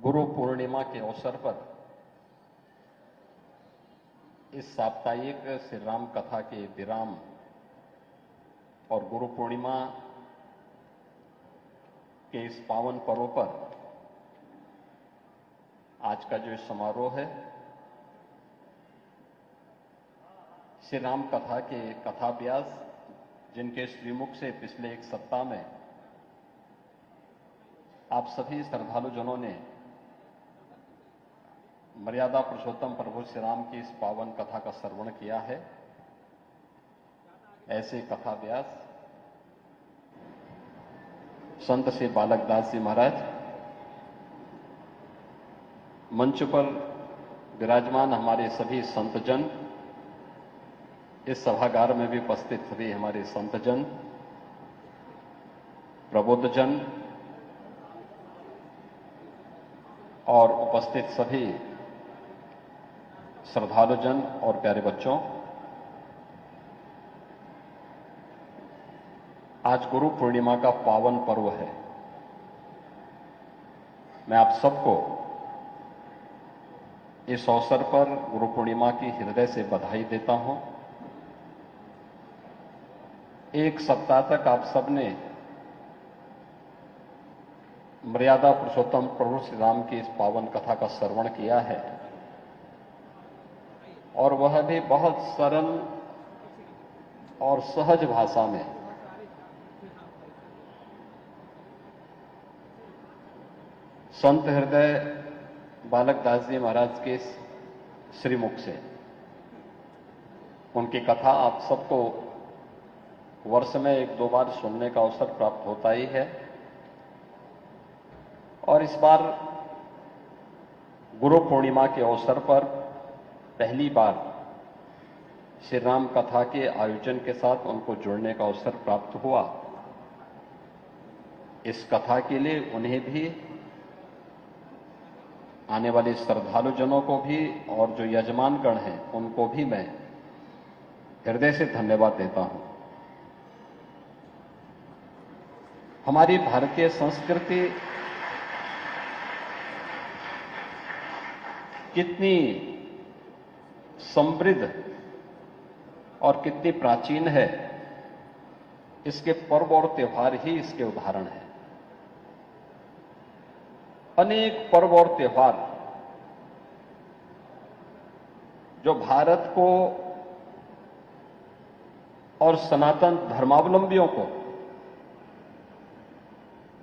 गुरु पूर्णिमा के अवसर पर इस साप्ताहिक श्री राम कथा के विराम और गुरु पूर्णिमा के इस पावन पर्व पर आज का जो समारोह है, श्री राम कथा के कथाव्यास जिनके श्रीमुख से पिछले एक सप्ताह में आप सभी श्रद्धालुजनों ने मर्यादा पुरुषोत्तम प्रभु श्री राम की इस पावन कथा का श्रवण किया है। ऐसे कथाव्यास संत श्री बालक दास जी महाराज, मंच पर विराजमान हमारे सभी संतजन, इस सभागार में भी उपस्थित सभी हमारे संतजन, प्रबोधजन और उपस्थित सभी श्रद्धालुजन और प्यारे बच्चों, आज गुरु पूर्णिमा का पावन पर्व है। मैं आप सबको इस अवसर पर गुरु पूर्णिमा की हृदय से बधाई देता हूं। एक सप्ताह तक आप सबने मर्यादा पुरुषोत्तम प्रभु श्री राम की इस पावन कथा का श्रवण किया है और वह भी बहुत सरल और सहज भाषा में। संत हृदय बालक दास जी महाराज के श्रीमुख से उनकी कथा आप सबको वर्ष में एक दो बार सुनने का अवसर प्राप्त होता ही है और इस बार गुरु पूर्णिमा के अवसर पर पहली बार श्री राम कथा के आयोजन के साथ उनको जुड़ने का अवसर प्राप्त हुआ। इस कथा के लिए उन्हें भी, आने वाले श्रद्धालुजनों को भी और जो यजमानगण हैं उनको भी मैं हृदय से धन्यवाद देता हूं। हमारी भारतीय संस्कृति कितनी समृद्ध और कितनी प्राचीन है, इसके पर्व और त्योहार ही इसके उदाहरण हैं। अनेक पर्व और त्योहार जो भारत को और सनातन धर्मावलंबियों को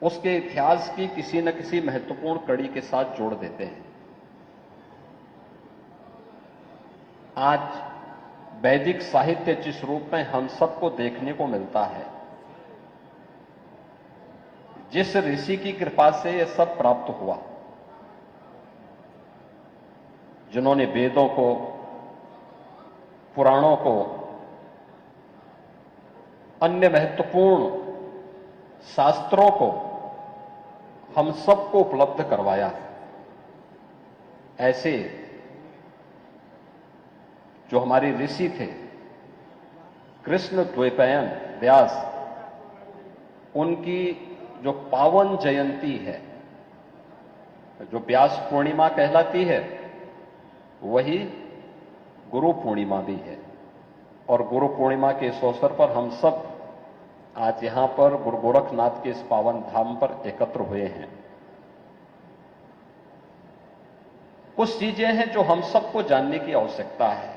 उसके इतिहास की किसी न किसी महत्वपूर्ण कड़ी के साथ जोड़ देते हैं। आज वैदिक साहित्य जिस रूप में हम सबको देखने को मिलता है, जिस ऋषि की कृपा से यह सब प्राप्त हुआ, जिन्होंने वेदों को, पुराणों को, अन्य महत्वपूर्ण शास्त्रों को हम सबको उपलब्ध करवाया, ऐसे जो हमारे ऋषि थे, कृष्ण द्वैपायन व्यास, उनकी जो पावन जयंती है, जो व्यास पूर्णिमा कहलाती है, वही गुरु पूर्णिमा भी है। और गुरु पूर्णिमा के इस अवसर पर हम सब आज यहां पर गुरु गोरखनाथ के इस पावन धाम पर एकत्र हुए हैं। कुछ चीजें हैं जो हम सबको जानने की आवश्यकता है।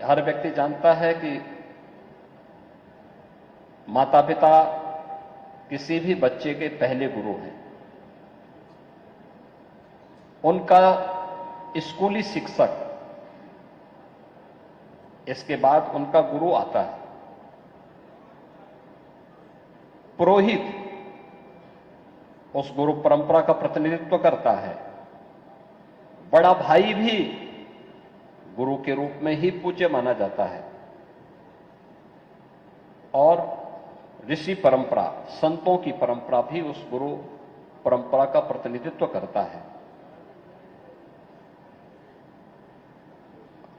हर व्यक्ति जानता है कि माता पिता किसी भी बच्चे के पहले गुरु हैं। उनका स्कूली शिक्षक, इसके बाद उनका गुरु आता है। पुरोहित उस गुरु परंपरा का प्रतिनिधित्व करता है। बड़ा भाई भी गुरु के रूप में ही पूज्य माना जाता है। और ऋषि परंपरा, संतों की परंपरा भी उस गुरु परंपरा का प्रतिनिधित्व करता है।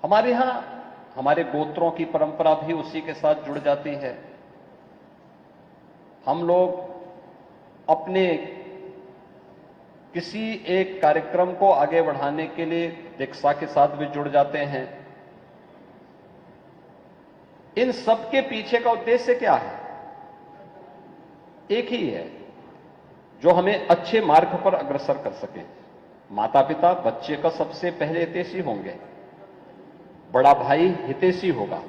हमारे यहां हमारे गोत्रों की परंपरा भी उसी के साथ जुड़ जाती है। हम लोग अपने किसी एक कार्यक्रम को आगे बढ़ाने के लिए दीक्षा के साथ भी जुड़ जाते हैं। इन सब के पीछे का उद्देश्य क्या है? एक ही है, जो हमें अच्छे मार्ग पर अग्रसर कर सके। माता पिता बच्चे का सबसे पहले हितैषी होंगे, बड़ा भाई हितैषी होगा,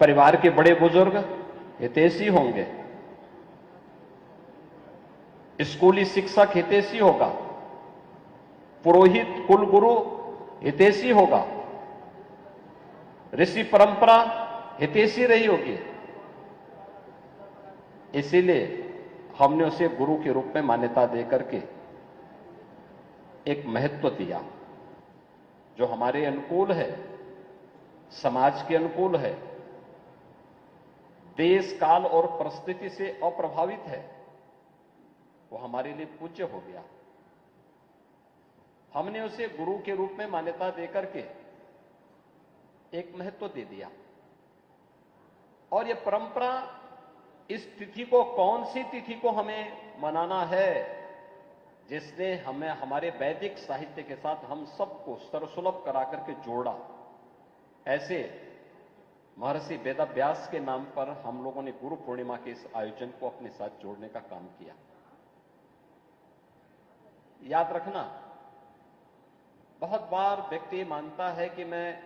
परिवार के बड़े बुजुर्ग हितैषी होंगे, स्कूली शिक्षक हितैषी होगा, पुरोहित कुलगुरु हितैषी होगा, ऋषि परंपरा हितैषी रही होगी। इसीलिए हमने उसे गुरु के रूप में मान्यता देकर के एक महत्व दिया जो हमारे अनुकूल है, समाज के अनुकूल है, देश काल और परिस्थिति से अप्रभावित है। वो हमारे लिए पूज्य हो गया। हमने उसे गुरु के रूप में मान्यता देकर के एक महत्व दे दिया। और ये परंपरा, इस तिथि को, कौन सी तिथि को हमें मनाना है, जिसने हमें हमारे वैदिक साहित्य के साथ हम सबको सर्वसुलभ करा करके जोड़ा। ऐसे महर्षि वेदव्यास के नाम पर हम लोगों ने गुरु पूर्णिमा के इस आयोजन को अपने साथ जोड़ने का काम किया। याद रखना, बहुत बार व्यक्ति मानता है कि मैं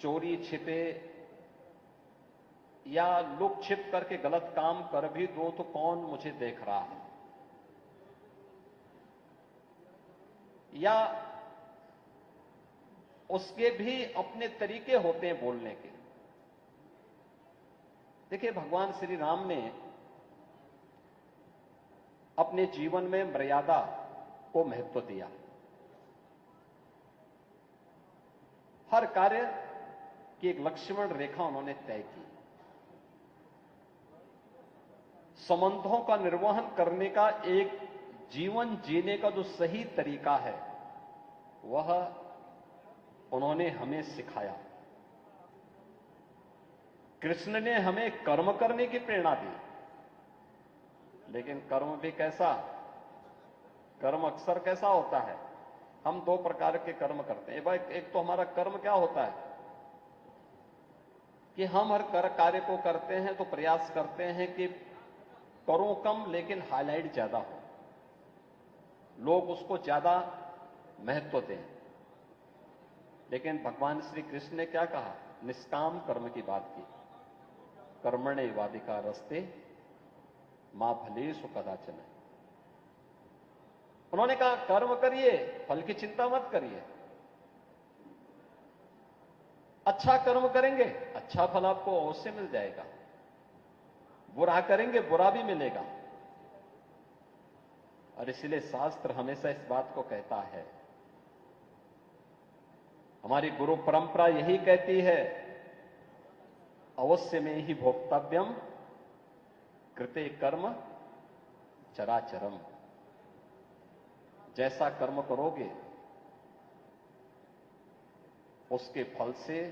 चोरी छिपे या लुक छिप करके गलत काम कर भी दूं तो कौन मुझे देख रहा है, या उसके भी अपने तरीके होते हैं बोलने के। देखिए, भगवान श्री राम ने अपने जीवन में मर्यादा को महत्व दिया। हर कार्य की एक लक्ष्मण रेखा उन्होंने तय की। संबंधों का निर्वहन करने का एक जीवन जीने का जो सही तरीका है, वह उन्होंने हमें सिखाया। कृष्ण ने हमें कर्म करने की प्रेरणा दी, लेकिन कर्म भी कैसा? कर्म अक्सर कैसा होता है? हम दो प्रकार के कर्म करते हैं। भाई, एक तो हमारा कर्म क्या होता है कि हम हर कार्य को करते हैं तो प्रयास करते हैं कि करो कम लेकिन हाईलाइट ज्यादा हो, लोग उसको ज्यादा महत्व दें। लेकिन भगवान श्री कृष्ण ने क्या कहा? निष्काम कर्म की बात की। कर्मणे वादिका रस्ते मां फलेषु कदाचन। उन्होंने कहा कर्म करिए, फल की चिंता मत करिए। अच्छा कर्म करेंगे, अच्छा फल आपको अवश्य मिल जाएगा। बुरा करेंगे, बुरा भी मिलेगा। और इसलिए शास्त्र हमेशा इस बात को कहता है, हमारी गुरु परंपरा यही कहती है, अवश्य में ही भोक्तव्यम कृते कर्म चराचरम। जैसा कर्म करोगे उसके फल से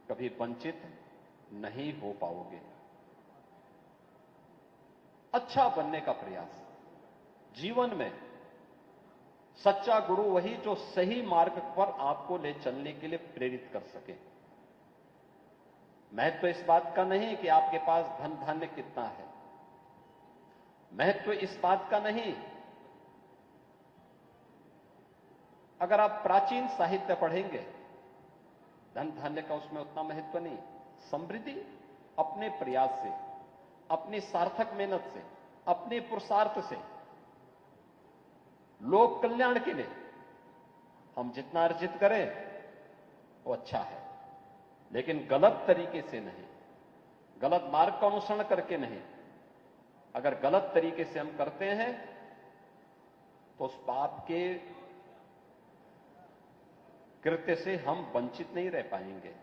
कभी वंचित नहीं हो पाओगे। अच्छा बनने का प्रयास जीवन में। सच्चा गुरु वही जो सही मार्ग पर आपको ले चलने के लिए प्रेरित कर सके। महत्व इस बात का नहीं कि आपके पास धन धान्य कितना है, महत्व इस बात का नहीं। अगर आप प्राचीन साहित्य पढ़ेंगे, धन धान्य का उसमें उतना महत्व नहीं। समृद्धि अपने प्रयास से, अपनी सार्थक मेहनत से, अपने पुरुषार्थ से, लोक कल्याण के लिए हम जितना अर्जित करें वो अच्छा है, लेकिन गलत तरीके से नहीं, गलत मार्ग का अनुसरण करके नहीं। अगर गलत तरीके से हम करते हैं तो उस पाप के कृत्य से हम वंचित नहीं रह पाएंगे।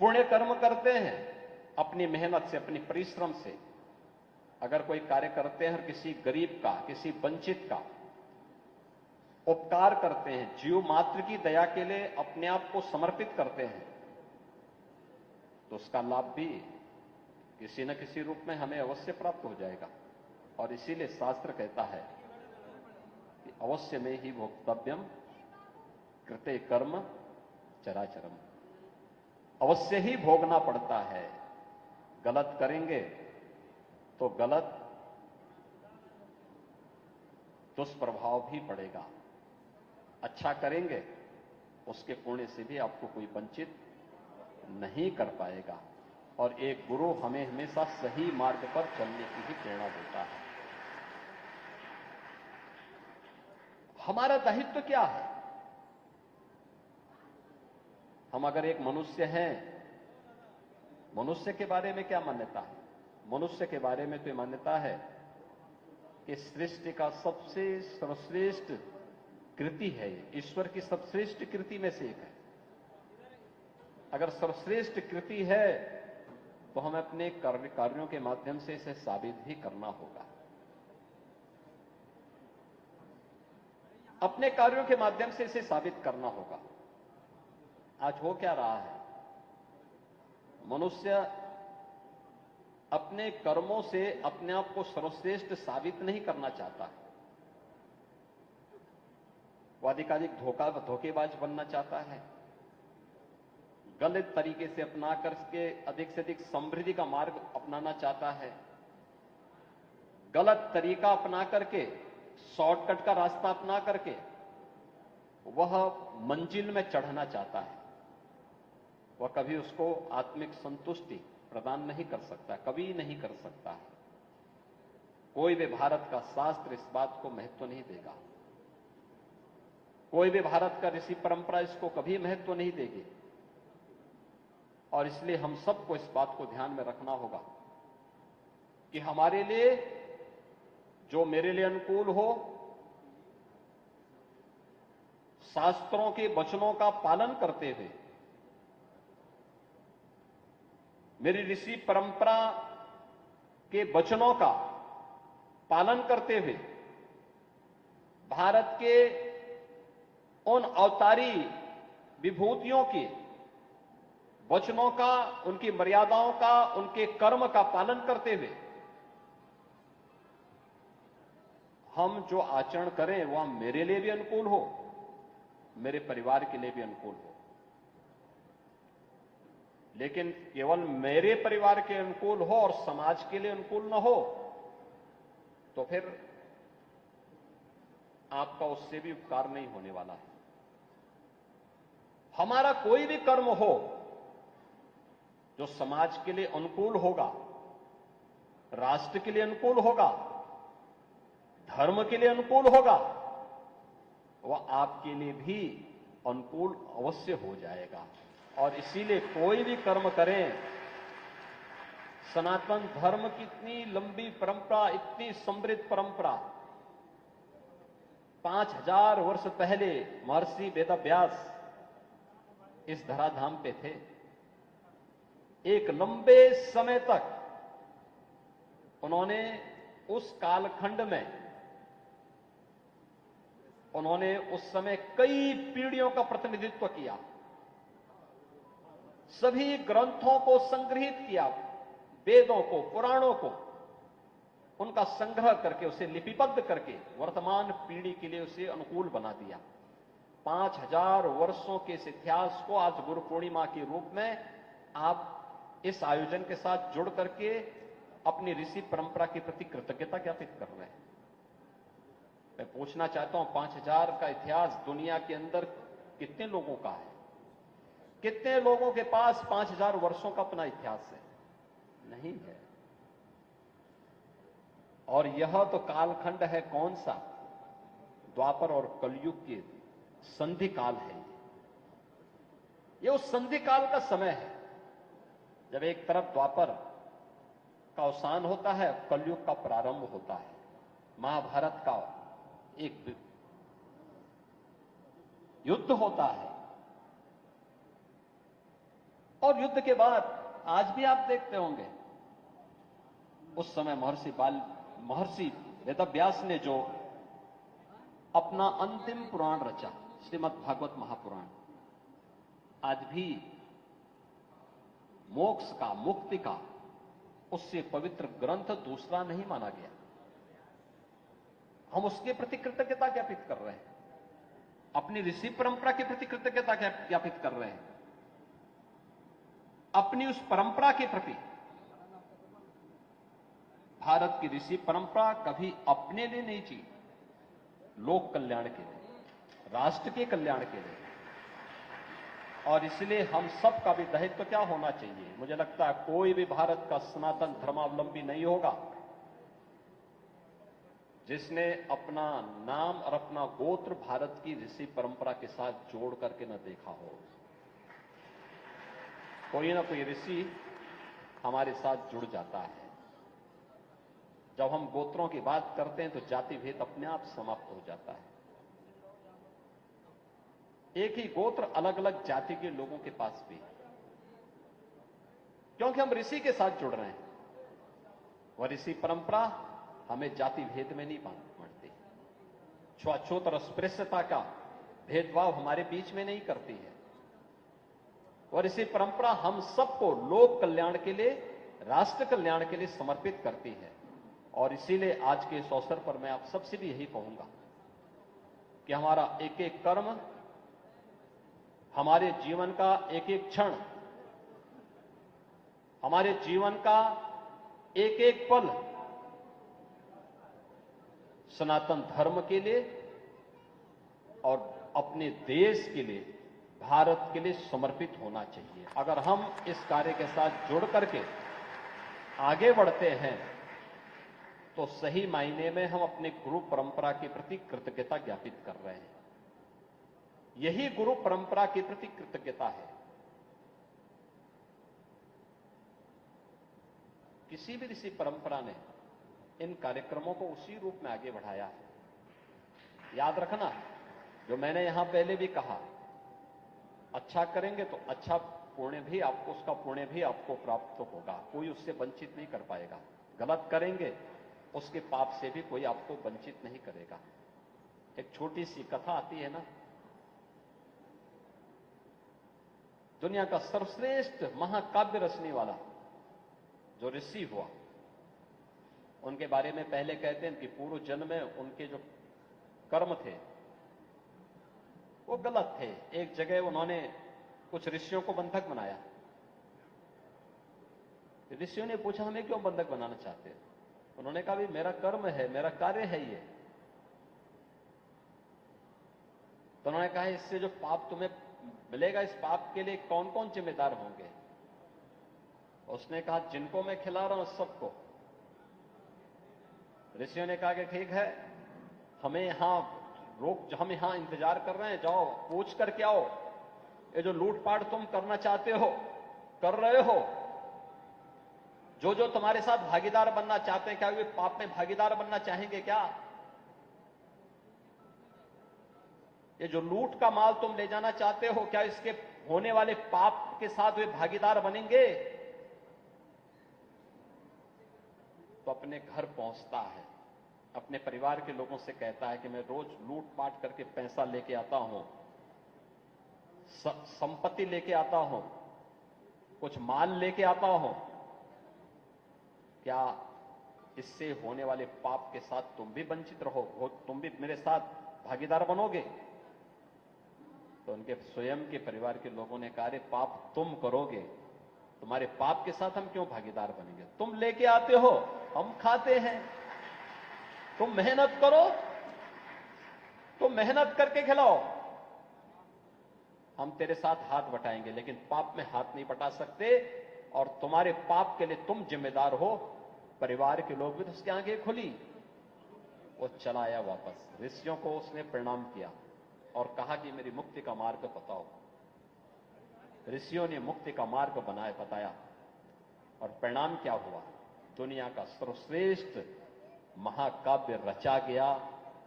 पुण्य कर्म करते हैं अपनी मेहनत से, अपनी परिश्रम से। अगर कोई कार्य करते हैं और किसी गरीब का, किसी वंचित का उपकार करते हैं, जीव मात्र की दया के लिए अपने आप को समर्पित करते हैं, तो उसका लाभ भी किसी न किसी रूप में हमें अवश्य प्राप्त हो जाएगा। और इसीलिए शास्त्र कहता है कि अवश्य में ही भोक्तव्यम कृते कर्म चराचरम, अवश्य ही भोगना पड़ता है। गलत करेंगे तो गलत दुष्प्रभाव भी पड़ेगा, अच्छा करेंगे उसके पुण्य से भी आपको कोई वंचित नहीं कर पाएगा। और एक गुरु हमें हमेशा सही मार्ग पर चलने की भी प्रेरणा देता है। हमारा दायित्व क्या है? हम अगर एक मनुष्य हैं, मनुष्य के बारे में क्या मान्यता है? मनुष्य के बारे में तो मान्यता है कि सृष्टि का सबसे सर्वश्रेष्ठ कृति है, ईश्वर की सर्वश्रेष्ठ कृति में से एक है। अगर सर्वश्रेष्ठ कृति है तो हमें अपने कार्यों के माध्यम से इसे साबित भी करना होगा। अपने कार्यों के माध्यम से इसे साबित करना होगा। आज हो क्या रहा है? मनुष्य अपने कर्मों से अपने आप को सर्वश्रेष्ठ साबित नहीं करना चाहता। वो अधिकाधिक धोखेबाज बनना चाहता है, गलत तरीके से अपना करके अधिक से अधिक समृद्धि का मार्ग अपनाना चाहता है, गलत तरीका अपना करके, शॉर्टकट का रास्ता अपना करके वह मंजिल में चढ़ना चाहता है। वह कभी उसको आत्मिक संतुष्टि प्रदान नहीं कर सकता, कभी नहीं कर सकता है। कोई भी भारत का शास्त्र इस बात को महत्व नहीं देगा, कोई भी भारत का ऋषि परंपरा इसको कभी महत्व नहीं देगी। और इसलिए हम सबको इस बात को ध्यान में रखना होगा कि हमारे लिए जो मेरे लिए अनुकूल हो, शास्त्रों के वचनों का पालन करते हुए, मेरी ऋषि परंपरा के वचनों का पालन करते हुए, भारत के उन अवतारी विभूतियों के वचनों का, उनकी मर्यादाओं का, उनके कर्म का पालन करते हुए हम जो आचरण करें वह मेरे लिए भी अनुकूल हो, मेरे परिवार के लिए भी अनुकूल हो। लेकिन केवल मेरे परिवार के अनुकूल हो और समाज के लिए अनुकूल न हो तो फिर आपका उससे भी उपकार नहीं होने वाला है। हमारा कोई भी कर्म हो जो समाज के लिए अनुकूल होगा, राष्ट्र के लिए अनुकूल होगा, धर्म के लिए अनुकूल होगा, वह आपके लिए भी अनुकूल अवश्य हो जाएगा। और इसीलिए कोई भी कर्म करें, सनातन धर्म की इतनी लंबी परंपरा, इतनी समृद्ध परंपरा, 5000 वर्ष पहले महर्षि वेदव्यास इस धराधाम पे थे। एक लंबे समय तक उन्होंने उस कालखंड में, उन्होंने उस समय कई पीढ़ियों का प्रतिनिधित्व किया, सभी ग्रंथों को संग्रहित किया, वेदों को, पुराणों को, उनका संग्रह करके उसे लिपिबद्ध करके वर्तमान पीढ़ी के लिए उसे अनुकूल बना दिया। 5000 वर्षों के इस इतिहास को आज गुरु पूर्णिमा के रूप में आप इस आयोजन के साथ जुड़ करके अपनी ऋषि परंपरा के प्रति कृतज्ञता ज्ञापित कर रहे हैं। मैं पूछना चाहता हूं, 5000 का इतिहास दुनिया के अंदर कितने लोगों का है? कितने लोगों के पास 5000 वर्षों का अपना इतिहास है? नहीं है। और यह तो कालखंड है कौन सा? द्वापर और कलयुग के संधि काल है। यह उस संधि काल का समय है जब एक तरफ द्वापर का अवसान होता है, कलयुग का प्रारंभ होता है। महाभारत का एक युद्ध होता है और युद्ध के बाद आज भी आप देखते होंगे, उस समय महर्षि वेदव्यास ने जो अपना अंतिम पुराण रचा, श्रीमद् भागवत महापुराण, आज भी मोक्ष का, मुक्ति का, उससे पवित्र ग्रंथ दूसरा नहीं माना गया। हम उसके प्रति कृतज्ञता ज्ञापित कर रहे हैं, अपनी ऋषि परंपरा के प्रति कृतज्ञता ज्ञापित कर रहे हैं, अपनी उस परंपरा के प्रति। भारत की ऋषि परंपरा कभी अपने लिए नहीं जी, लोक कल्याण के लिए, राष्ट्र के कल्याण के लिए। और इसलिए हम सब का भी दायित्व क्या होना चाहिए? मुझे लगता है कोई भी भारत का सनातन धर्मावलंबी नहीं होगा जिसने अपना नाम और अपना गोत्र भारत की ऋषि परंपरा के साथ जोड़ करके न देखा हो। कोई ना कोई ऋषि हमारे साथ जुड़ जाता है। जब हम गोत्रों की बात करते हैं तो जाति भेद अपने आप समाप्त हो जाता है। एक ही गोत्र अलग अलग जाति के लोगों के पास भी, क्योंकि हम ऋषि के साथ जुड़ रहे हैं। वह ऋषि परंपरा हमें जाति भेद में नहीं बांटती, छुआछूत और अस्पृश्यता का भेदभाव हमारे बीच में नहीं करती है। और ऋषि परंपरा हम सबको लोक कल्याण के लिए, राष्ट्र कल्याण के लिए समर्पित करती है। और इसीलिए आज के इस अवसर पर मैं आप सबसे भी यही कहूंगा कि हमारा एक एक कर्म, हमारे जीवन का एक एक क्षण, हमारे जीवन का एक एक पल सनातन धर्म के लिए और अपने देश के लिए, भारत के लिए समर्पित होना चाहिए। अगर हम इस कार्य के साथ जुड़ करके आगे बढ़ते हैं तो सही मायने में हम अपने गुरु परंपरा के प्रति कृतज्ञता ज्ञापित कर रहे हैं। यही गुरु परंपरा के प्रति कृतज्ञता है। किसी भी ऋषि परंपरा ने इन कार्यक्रमों को उसी रूप में आगे बढ़ाया है। याद रखना, जो मैंने यहां पहले भी कहा, अच्छा करेंगे तो अच्छा पुण्य भी आपको, उसका पुण्य भी आपको प्राप्त होगा, कोई उससे वंचित नहीं कर पाएगा। गलत करेंगे उसके पाप से भी कोई आपको वंचित नहीं करेगा। एक छोटी सी कथा आती है ना, दुनिया का सर्वश्रेष्ठ महाकाव्य रचने वाला जो ऋषि हुआ, उनके बारे में पहले कहते हैं कि पूर्व जन्म में उनके जो कर्म थे वो गलत थे। एक जगह उन्होंने कुछ ऋषियों को बंधक बनाया। ऋषियों ने पूछा, हमें क्यों बंधक बनाना चाहते हो? उन्होंने कहा, भी मेरा कर्म है, मेरा कार्य है ये। तो उन्होंने कहा, इससे जो पाप तुम्हें मिलेगा, इस पाप के लिए कौन कौन जिम्मेदार होंगे? उसने कहा, जिनको मैं खिला रहा हूं सबको। ऋषियों ने कहा कि ठीक है, हमें यहां रोक, हम यहां इंतजार कर रहे हैं, जाओ पूछ करके आओ, ये जो लूटपाट तुम करना चाहते हो, कर रहे हो, जो जो तुम्हारे साथ भागीदार बनना चाहते हैं, क्या वे पाप में भागीदार बनना चाहेंगे क्या? ये जो लूट का माल तुम ले जाना चाहते हो, क्या इसके होने वाले पाप के साथ वे भागीदार बनेंगे? तो अपने घर पहुंचता है, अपने परिवार के लोगों से कहता है कि मैं रोज लूटपाट करके पैसा लेके आता हूं, संपत्ति लेके आता हूं, कुछ माल लेके आता हूं, क्या इससे होने वाले पाप के साथ तुम भी वंचित रहो, तुम भी मेरे साथ भागीदार बनोगे? तो उनके स्वयं के परिवार के लोगों ने कहा, अरे पाप तुम करोगे, तुम्हारे पाप के साथ हम क्यों भागीदार बनेंगे? तुम लेके आते हो, हम खाते हैं, तुम मेहनत करो, तुम मेहनत करके खिलाओ, हम तेरे साथ हाथ बटाएंगे, लेकिन पाप में हाथ नहीं बटा सकते। और तुम्हारे पाप के लिए तुम जिम्मेदार हो। परिवार के लोग भी तो उसकी आंखें खुली, वो चला आया वापस। ऋषियों को उसने प्रणाम किया और कहा कि मेरी मुक्ति का मार्ग बताओ। ऋषियों ने मुक्ति का मार्ग बताया। और परिणाम क्या हुआ? दुनिया का सर्वश्रेष्ठ महाकाव्य रचा गया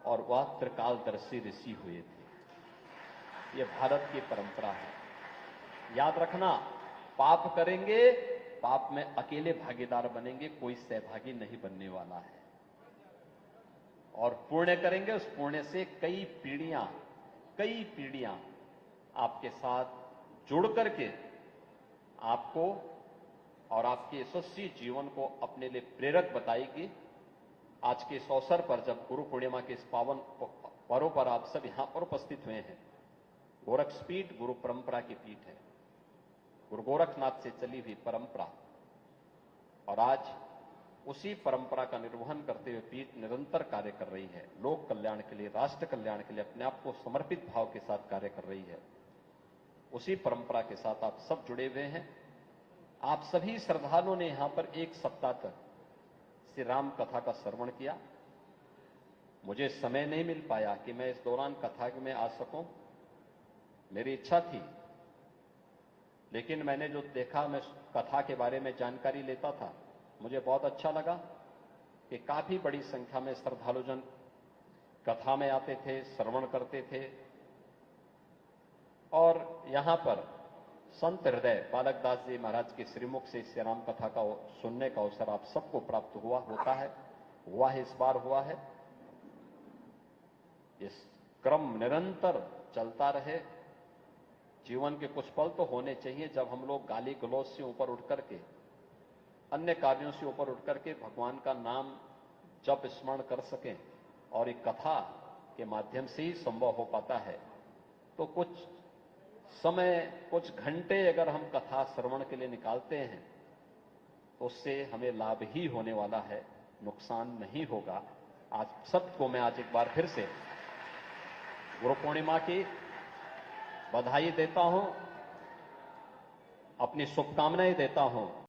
और वह त्रिकालदर्शी ऋषि हुए थे। यह भारत की परंपरा है। याद रखना, पाप करेंगे, पाप में अकेले भागीदार बनेंगे, कोई सहभागी नहीं बनने वाला है। और पुण्य करेंगे, उस पुण्य से कई पीढ़ियां आपके साथ जुड़ करके आपको और आपके यशस्वी जीवन को अपने लिए प्रेरक बताएगी। आज के इस अवसर पर जब गुरु पूर्णिमा के इस पावन पर्व पर आप सब यहां पर उपस्थित हुए हैं, गोरक्षपीठ गुरु परंपरा की पीठ है, गुरु गोरखनाथ से चली हुई परंपरा, और आज उसी परंपरा का निर्वहन करते हुए पीठ निरंतर कार्य कर रही है। लोक कल्याण के लिए, राष्ट्र कल्याण के लिए अपने आप को समर्पित भाव के साथ कार्य कर रही है। उसी परंपरा के साथ आप सब जुड़े हुए हैं। आप सभी श्रद्धालुओं ने यहां पर एक सप्ताह तक श्री राम कथा का श्रवण किया। मुझे समय नहीं मिल पाया कि मैं इस दौरान कथा में आ सकूं, मेरी इच्छा थी, लेकिन मैंने जो देखा, मैं कथा के बारे में जानकारी लेता था, मुझे बहुत अच्छा लगा कि काफी बड़ी संख्या में श्रद्धालुजन कथा में आते थे, श्रवण करते थे। और यहां पर संत हृदय बालकदास जी महाराज के श्रीमुख से श्री राम कथा का सुनने का अवसर आप सबको प्राप्त हुआ है, इस बार हुआ है। इस क्रम निरंतर चलता रहे। जीवन के कुछ पल तो होने चाहिए जब हम लोग गाली गलौज से ऊपर उठ करके, अन्य कार्यों से ऊपर उठ करके भगवान का नाम जप स्मरण कर सकें, और एक कथा के माध्यम से ही संभव हो पाता है। तो कुछ समय, कुछ घंटे अगर हम कथा श्रवण के लिए निकालते हैं तो उससे हमें लाभ ही होने वाला है, नुकसान नहीं होगा। आज सबको मैं आज एक बार फिर से गुरु पूर्णिमा की बधाई देता हूं, अपनी शुभकामनाएं देता हूं।